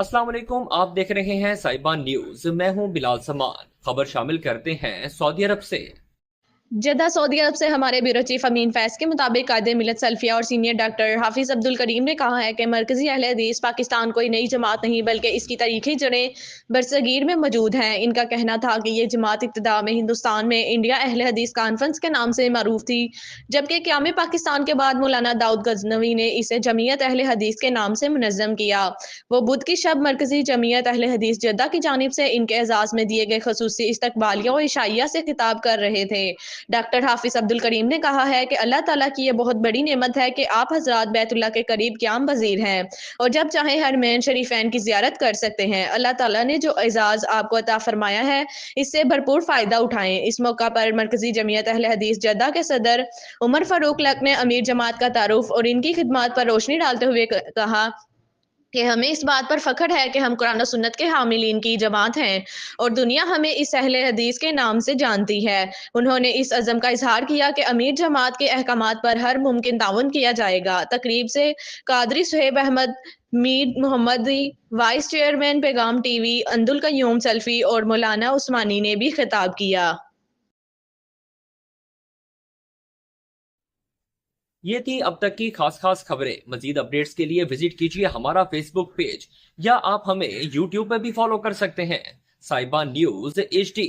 अस्सलाम वालेकुम, आप देख रहे हैं साइबा न्यूज। मैं हूं बिलाल समान। खबर शामिल करते हैं सऊदी अरब से। जद्दा सऊदी अरब से हमारे ब्यूरो चीफ अमीन फैज के मुताबिक कायदे मिलत सल्फिया और सीनियर डॉक्टर हाफिज अब्दुल करीम ने कहा है कि मरकजी अहले हदीस पाकिस्तान कोई नई जमात नहीं बल्कि इसकी तारीखी जड़ें बरसगीर में मौजूद हैं। इनका कहना था कि ये जमात इब्तिदा में हिंदुस्तान में इंडिया अहले हदीस कॉन्फ्रेंस के नाम से मरूफ थी, जबकि क़याम पाकिस्तान के बाद मौलाना दाऊद गजनवी ने इसे जमीयत अहले हदीस के नाम से मुनज़्ज़म किया। वो बुध की शब मरकजी जमीयत अहले हदीस जद्दा की जानिब से इनके एजाज़ में दिए गए खसूसी इस्तकबालिया और इशाइया से खिताब कर रहे थे। डॉक्टर हाफिज अब्दुल करीम ने कहा है कि अल्लाह ताला की ये बहुत बड़ी नेमत है कि आप हजरात बैतुल्लाह के करीब क़याम पज़ीर हैं और जब चाहे हरमैन शरीफैन की ज़ियारत कर सकते हैं। अल्लाह ताला ने जो एजाज़ आपको अता फरमाया है, इससे भरपूर फ़ायदा उठाएं। इस मौका पर मरकजी जमीयत अहले हदीस जद्दा के सदर उमर फारूक लक ने अमीर जमात का तारुफ और इनकी खिदमत पर रोशनी डालते हुए कहा कि हमें इस बात पर फख्र है कि हम कुरान और सुन्नत के हामिलीन की जमात हैं और दुनिया हमें इस अहले हदीस के नाम से जानती है। उन्होंने इस अज़म का इजहार किया कि अमीर जमात के अहकामात पर हर मुमकिन ताउन किया जाएगा। तकरीब से कादरी सुहेब अहमद, मीर मोहम्मदी, वाइस चेयरमैन पैगाम टीवी, अंदुल कय्यूम सल्फी और मौलाना उस्मानी ने भी खिताब किया। ये थी अब तक की खास खबरें। मजीद अपडेट्स के लिए विजिट कीजिए हमारा फेसबुक पेज या आप हमें यूट्यूब पर भी फॉलो कर सकते हैं। साइबा न्यूज HD।